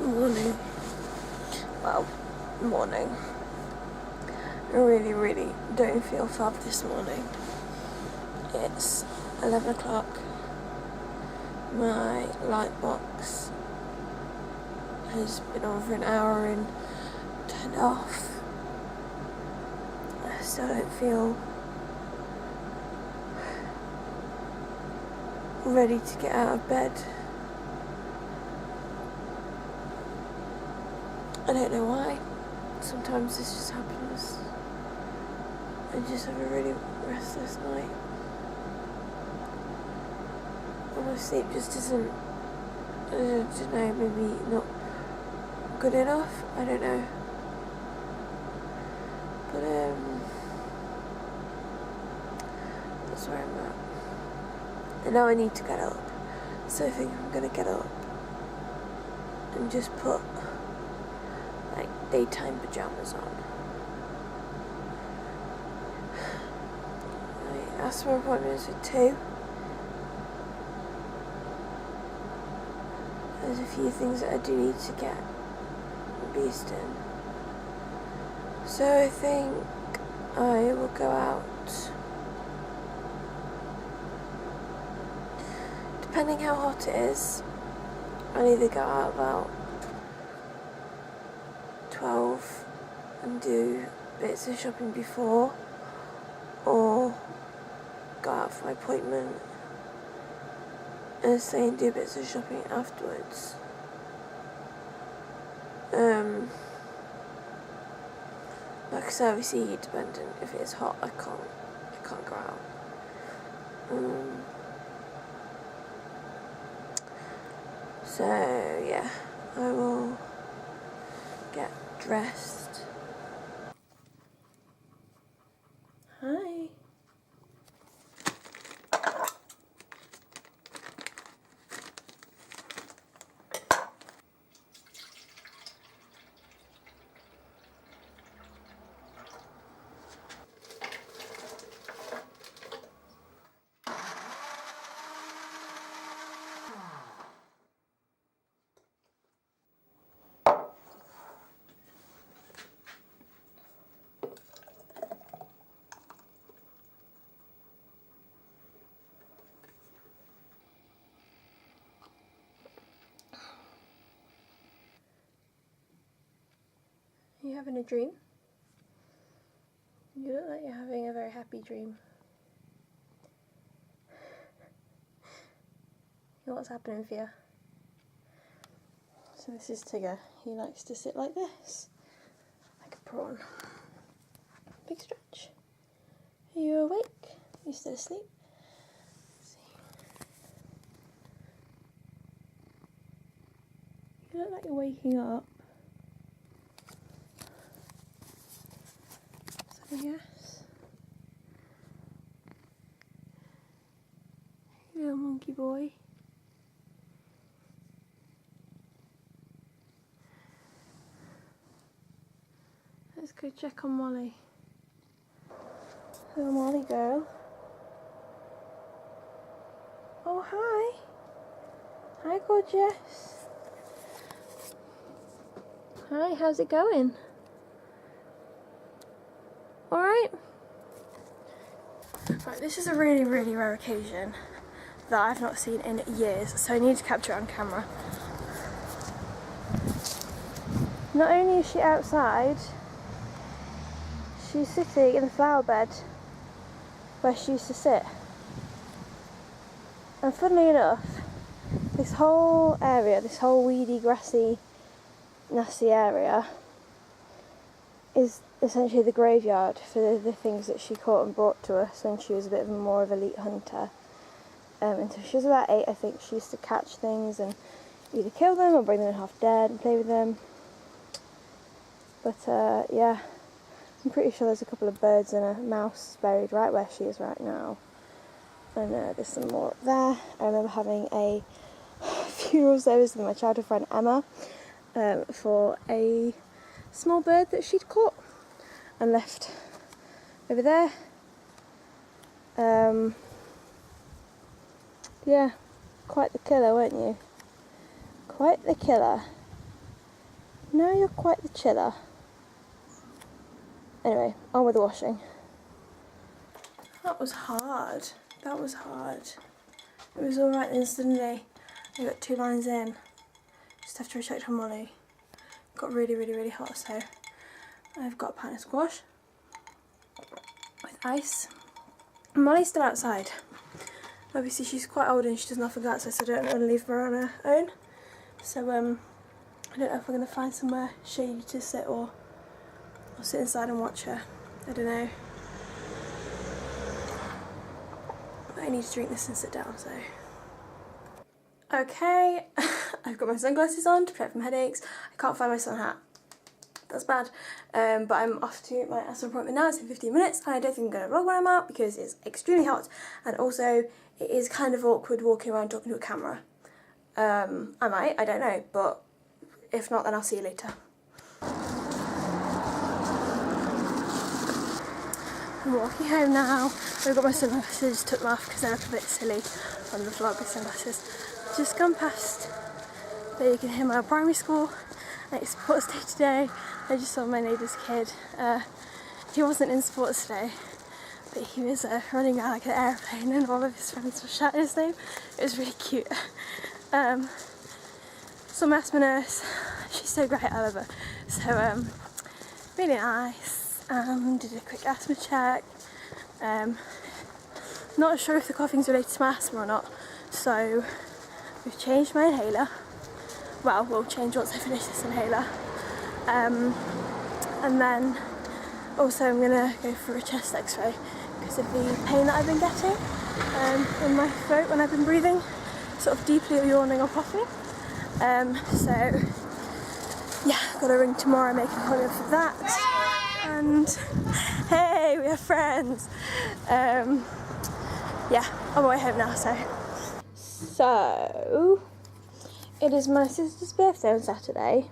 Morning. Well, morning. I really don't feel fab this morning. It's 11 o'clock. My light box has been on for an hour and turned off. I still don't feel ready to get out of bed. I don't know why. Sometimes this just happens. I just have a really restless night. My sleep just isn't, I don't know, maybe not good enough. I don't know. But that's where I'm at. And now I need to get up. So I think I'm gonna get up and just put like daytime pajamas on. My asthma appointment is at 2. There's a few things that I do need to get beast in. So I think I will go out. Depending how hot it is, I'll either go out about 12 and do bits of shopping before, or go out for my appointment and stay and do bits of shopping afterwards. Like I said, obviously heat dependent. If it's hot, I can't go out. So yeah, I will get dressed. Hi. Are you having a dream? You look like you're having a very happy dream. What's happening for you? So this is Tigger. He likes to sit like this, like a prawn. Big stretch. Are you awake? Are you still asleep? Let's see. You look like you're waking up. So yes. You little monkey boy. Let's go check on Molly. Little Molly girl. Oh, hi. Hi, gorgeous. Hi, how's it going? Alright? Right, this is a really rare occasion that I've not seen in years, so I need to capture it on camera. Not only is she outside, she's sitting in the flower bed where she used to sit. And funnily enough, this whole area, this whole weedy, grassy, nasty area, is essentially the graveyard for the things that she caught and brought to us when she was a bit more of an elite hunter. Until she was about 8, I think, she used to catch things and either kill them or bring them in half dead and play with them. But yeah, I'm pretty sure there's a couple of birds and a mouse buried right where she is right now. And there's some more up there. I remember having a funeral service with my childhood friend Emma for a small bird that she'd caught and left over there. Yeah, quite the killer, weren't you? Quite the killer. No, you're quite the chiller. Anyway, on with the washing. That was hard. That was hard. It was alright then suddenly I got 2 lines in. Just after I checked on Molly. It got really, really, really hot, so I've got a pint of squash with ice. Molly's still outside. Obviously she's quite old and she doesn't often go outside, so I don't want to leave her on her own. So I don't know if we're going to find somewhere shady to sit or sit inside and watch her. I don't know. But I need to drink this and sit down, so. Okay, I've got my sunglasses on to protect from headaches. I can't find my sun hat. That's bad. But I'm off to my asthma appointment now. It's in 15 minutes and I don't think I'm going to vlog when I'm out because it's extremely hot and also it is kind of awkward walking around talking to a camera. I might, I don't know, but if not then I'll see you later. I'm walking home now. I've got my sunglasses, just took them off because I look a bit silly on the vlog with sunglasses. Just gone past, there you can hear my primary school and it's sports day today. I just saw my neighbour's kid. He wasn't in sports today, but he was running around like an airplane and all of his friends were shouting his name. It was really cute. Saw my asthma nurse, she's so great, I love her. So really nice. Did a quick asthma check. Not sure if the coughing's related to my asthma or not, so we've changed my inhaler. Well, we'll change once I finish this inhaler. And then also I'm gonna go for a chest x-ray because of the pain that I've been getting in my throat when I've been breathing sort of deeply or yawning or coughing. So yeah, gotta ring tomorrow, make an appointment for that. And hey, we are friends. Yeah, I'm on my way home now, so it is my sister's birthday on Saturday.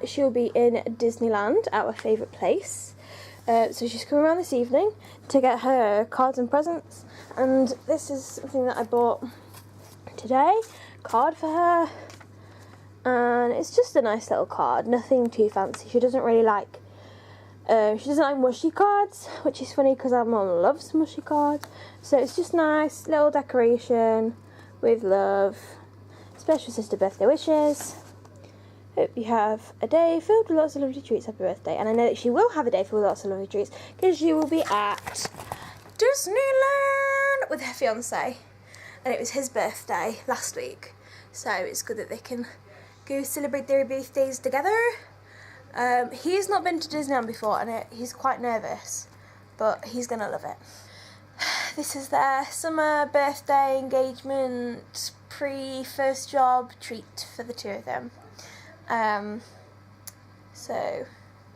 She'll be in Disneyland, our favourite place. So she's coming around this evening to get her cards and presents. And this is something that I bought today, card for her. And it's just a nice little card, nothing too fancy. She doesn't really like, she doesn't like mushy cards, which is funny because our mum loves mushy cards. So it's just nice, little decoration with love. Special sister birthday wishes. Hope you have a day filled with lots of lovely treats. Happy birthday. And I know that she will have a day filled with lots of lovely treats because she will be at Disneyland with her fiance. And it was his birthday last week. So it's good that they can go celebrate their birthdays together. He's not been to Disneyland before and he's quite nervous, but he's gonna love it. This is their summer birthday engagement pre-first job treat for the two of them. So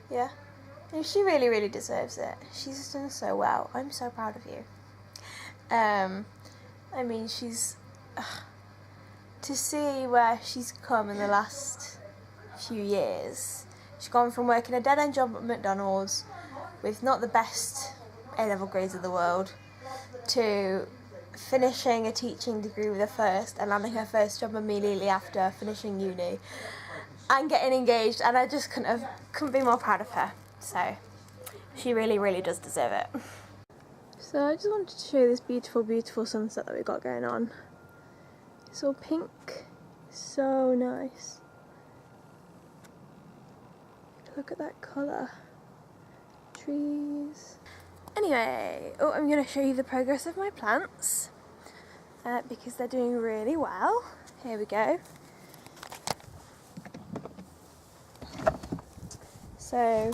yeah, and she really, really deserves it. She's done so well. I'm so proud of you. I mean, she's to see where she's come in the last few years. She's gone from working a dead-end job at McDonald's with not the best A-level grades in the world to finishing a teaching degree with a first and landing her first job immediately after finishing uni and getting engaged, and I just couldn't be more proud of her. So she really, really does deserve it. So I just wanted to show you this beautiful, beautiful sunset that we've got going on. It's all pink, so nice. Look at that colour. Trees. Anyway, I'm going to show you the progress of my plants because they're doing really well. Here we go. So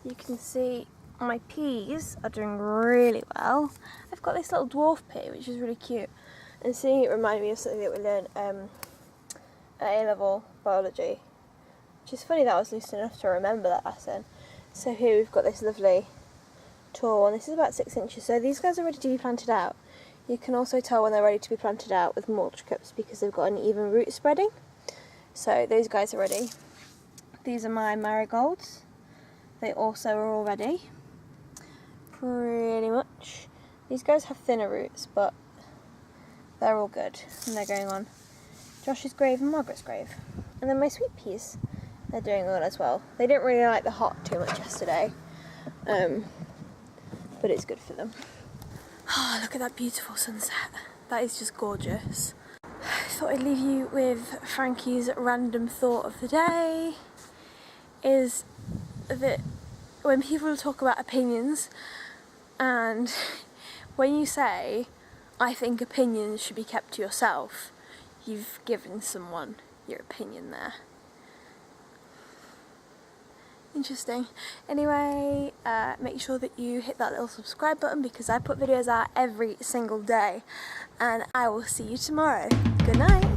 you can see my peas are doing really well. I've got this little dwarf pea which is really cute, and seeing it reminded me of something that we learned at A-level biology, which is funny that I was lucid enough to remember that lesson. So here we've got this lovely tall one. This is about 6 inches, so these guys are ready to be planted out. You can also tell when they're ready to be planted out with mulch cups because they've got an even root spreading. So those guys are ready. These are my marigolds. They also are all ready. Pretty much. These guys have thinner roots, but they're all good and they're going on Josh's grave and Margaret's grave. And then my sweet peas. they're doing all as well. They didn't really like the hot too much yesterday, but it's good for them. Oh, look at that beautiful sunset. That is just gorgeous. I thought I'd leave you with Frankie's random thought of the day, is that when people talk about opinions, and when you say, I think opinions should be kept to yourself, you've given someone your opinion there. Interesting. Anyway, make sure that you hit that little subscribe button because I put videos out every single day, and I will see you tomorrow. Good night.